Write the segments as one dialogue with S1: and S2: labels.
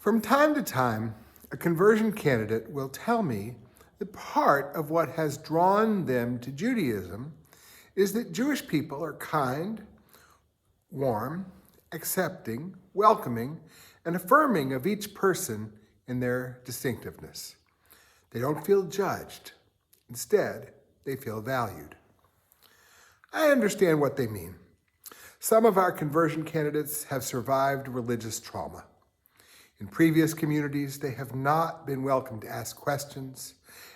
S1: From time to time, a conversion candidate will tell me that part of what has drawn them to Judaism is that Jewish people are kind, warm, accepting, welcoming, and affirming of each person in their distinctiveness. They don't feel judged. Instead, they feel valued. I understand what they mean. Some of our conversion candidates have survived religious trauma. In previous communities, they have not been welcome to ask questions,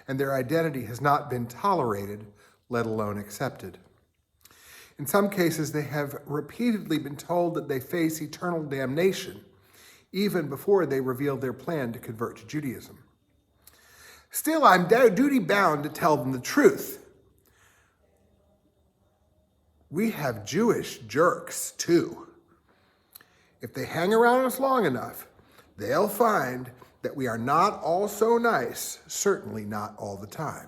S1: and their identity has not been tolerated, let alone accepted. In some cases, they have repeatedly been told that they face eternal damnation, even before they revealed their plan to convert to Judaism. Still, I'm duty-bound to tell them the truth. We have Jewish jerks, too. If they hang around us long enough, they'll find that we are not all so nice, certainly not all the time.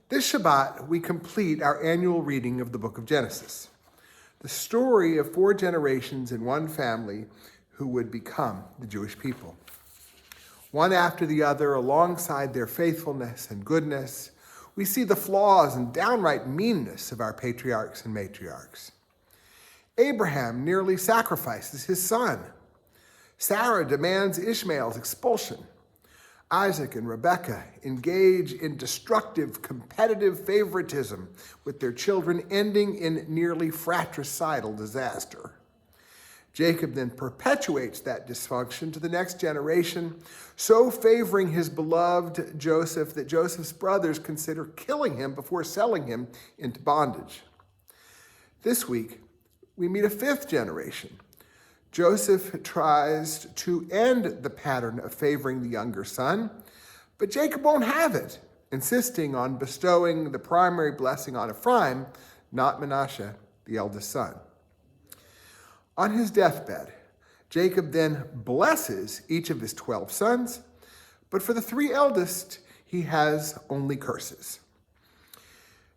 S1: This Shabbat, we complete our annual reading of the book of Genesis, the story of 4 generations in one family who would become the Jewish people. One after the other, alongside their faithfulness and goodness, we see the flaws and downright meanness of our patriarchs and matriarchs. Abraham nearly sacrifices his son. Sarah demands Ishmael's expulsion. Isaac and Rebekah engage in destructive, competitive favoritism with their children, ending in nearly fratricidal disaster. Jacob then perpetuates that dysfunction to the next generation, so favoring his beloved Joseph that Joseph's brothers consider killing him before selling him into bondage. This week, we meet a 5th generation. Joseph tries to end the pattern of favoring the younger son, but Jacob won't have it, insisting on bestowing the primary blessing on Ephraim, not Manasseh, the eldest son. On his deathbed, Jacob then blesses each of his 12 sons, but for the 3 eldest, he has only curses.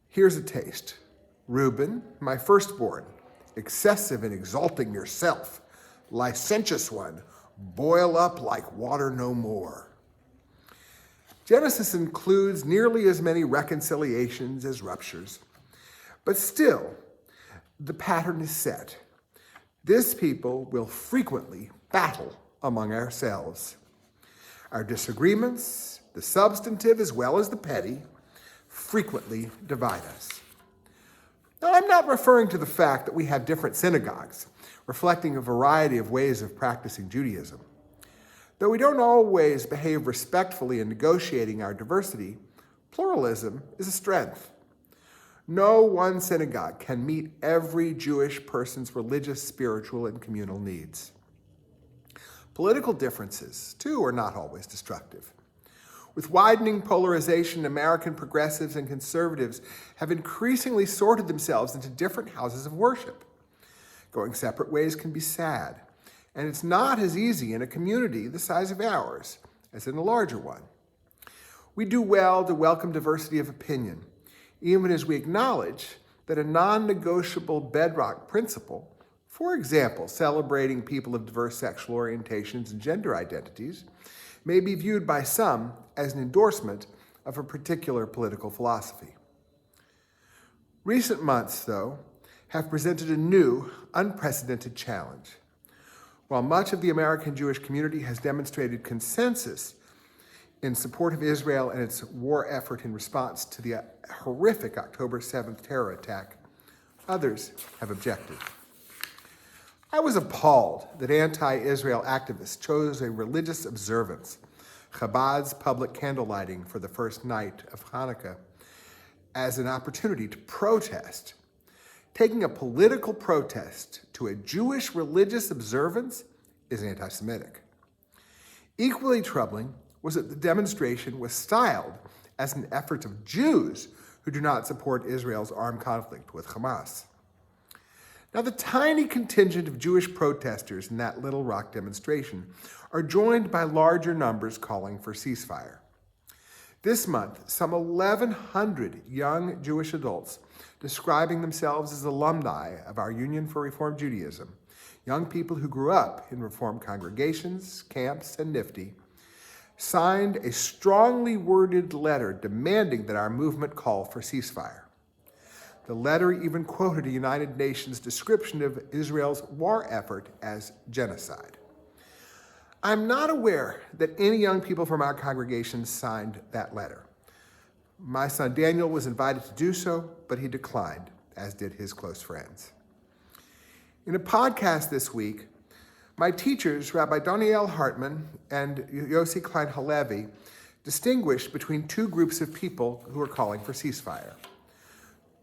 S1: Here's a taste. Reuben, my firstborn, excessive in exalting yourself, licentious one, boil up like water no more. Genesis includes nearly as many reconciliations as ruptures, but still, the pattern is set. This people will frequently battle among ourselves. Our disagreements, the substantive as well as the petty, frequently divide us. Now, I'm not referring to the fact that we have different synagogues, reflecting a variety of ways of practicing Judaism. Though we don't always behave respectfully in negotiating our diversity, pluralism is a strength. No one synagogue can meet every Jewish person's religious, spiritual, and communal needs. Political differences, too, are not always destructive. With widening polarization, American progressives and conservatives have increasingly sorted themselves into different houses of worship. Going separate ways can be sad, and it's not as easy in a community the size of ours as in a larger one. We do well to welcome diversity of opinion, even as we acknowledge that a non-negotiable bedrock principle, for example, celebrating people of diverse sexual orientations and gender identities, may be viewed by some as an endorsement of a particular political philosophy. Recent months, though, have presented a new, unprecedented challenge. While much of the American Jewish community has demonstrated consensus in support of Israel and its war effort in response to the horrific October 7th terror attack, others have objected. I was appalled that anti-Israel activists chose a religious observance, Chabad's public candle lighting for the first night of Hanukkah, as an opportunity to protest. Taking a political protest to a Jewish religious observance is anti-Semitic. Equally troubling was that the demonstration was styled as an effort of Jews who do not support Israel's armed conflict with Hamas. Now, the tiny contingent of Jewish protesters in that Little Rock demonstration are joined by larger numbers calling for ceasefire. This month, some 1,100 young Jewish adults describing themselves as alumni of our Union for Reform Judaism young people who grew up in Reformed congregations, camps, and NIFTY, signed a strongly worded letter demanding that our movement call for ceasefire. The letter even quoted a United Nations description of Israel's war effort as genocide. I'm not aware that any young people from our congregation signed that letter. My son Daniel was invited to do so, but he declined, as did his close friends. In a podcast this week, my teachers, Rabbi Daniel Hartman and Yossi Klein Halevi, distinguished between two groups of people who are calling for ceasefire.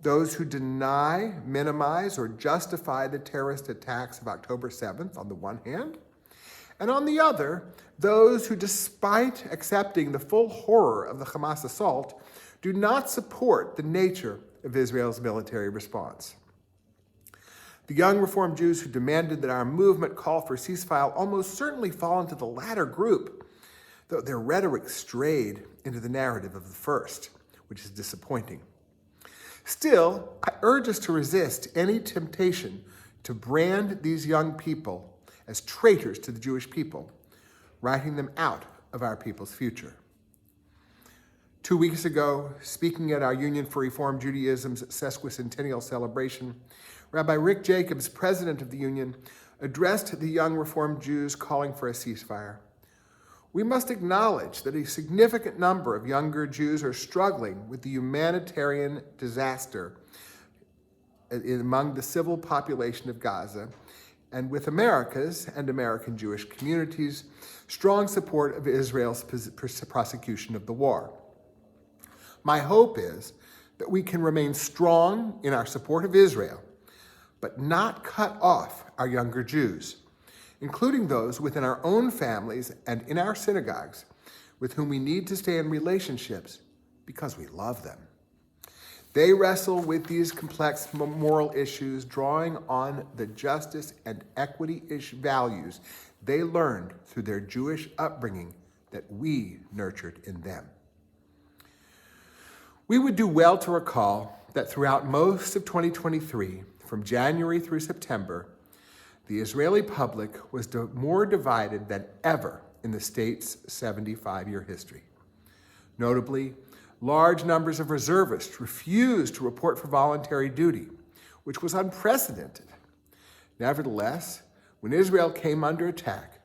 S1: Those who deny, minimize, or justify the terrorist attacks of October 7th on the one hand, and on the other, those who, despite accepting the full horror of the Hamas assault, do not support the nature of Israel's military response. The young Reformed Jews who demanded that our movement call for ceasefire almost certainly fall into the latter group, though their rhetoric strayed into the narrative of the first, which is disappointing. Still, I urge us to resist any temptation to brand these young people as traitors to the Jewish people, writing them out of our people's future. 2 weeks ago, speaking at our Union for Reform Judaism's sesquicentennial celebration, Rabbi Rick Jacobs, president of the Union, addressed the young Reformed Jews calling for a ceasefire. We must acknowledge that a significant number of younger Jews are struggling with the humanitarian disaster among the civil population of Gaza, and with America's and American Jewish communities' strong support of Israel's prosecution of the war. My hope is that we can remain strong in our support of Israel, but not cut off our younger Jews, including those within our own families and in our synagogues, with whom we need to stay in relationships because we love them. They wrestle with these complex moral issues, drawing on the justice and equity values they learned through their Jewish upbringing that we nurtured in them. We would do well to recall that throughout most of 2023, from January through September, the Israeli public was more divided than ever in the state's 75-year history. Notably, large numbers of reservists refused to report for voluntary duty, which was unprecedented. Nevertheless, when Israel came under attack,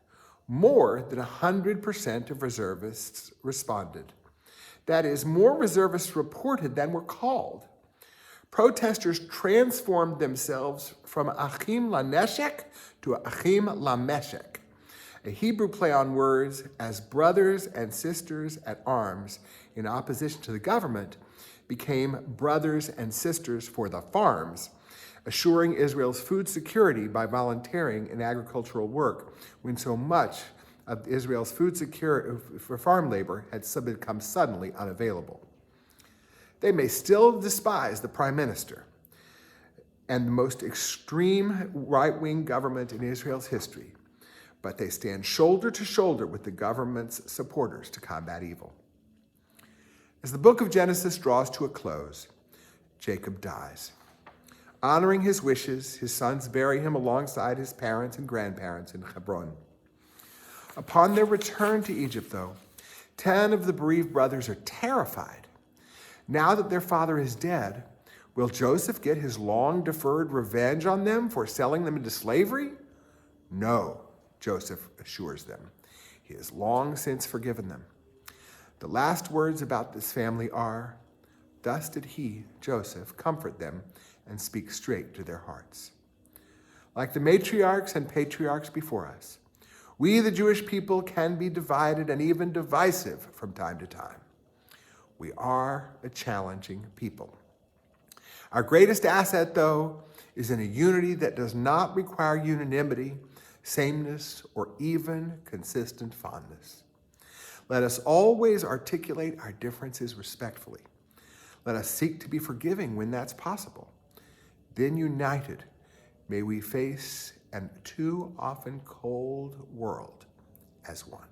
S1: more than 100% of reservists responded. That is, more reservists reported than were called. Protesters transformed themselves from achim laneshek to achim lameshek, a Hebrew play on words as brothers and sisters at arms in opposition to the government became brothers and sisters for the farms, assuring Israel's food security by volunteering in agricultural work when so much of Israel's food security for farm labor had become suddenly unavailable. They may still despise the prime minister and the most extreme right-wing government in Israel's history, but they stand shoulder to shoulder with the government's supporters to combat evil. As the book of Genesis draws to a close, Jacob dies. Honoring his wishes, his sons bury him alongside his parents and grandparents in Hebron. Upon their return to Egypt, though, 10 of the bereaved brothers are terrified. Now that their father is dead, will Joseph get his long-deferred revenge on them for selling them into slavery? No, Joseph assures them. He has long since forgiven them. The last words about this family are, "Thus did he, Joseph, comfort them and speak straight to their hearts." Like the matriarchs and patriarchs before us, we, the Jewish people, can be divided and even divisive from time to time. We are a challenging people. Our greatest asset, though, is in a unity that does not require unanimity, sameness, or even consistent fondness. Let us always articulate our differences respectfully. Let us seek to be forgiving when that's possible. Then, united, may we face an too often cold world as one.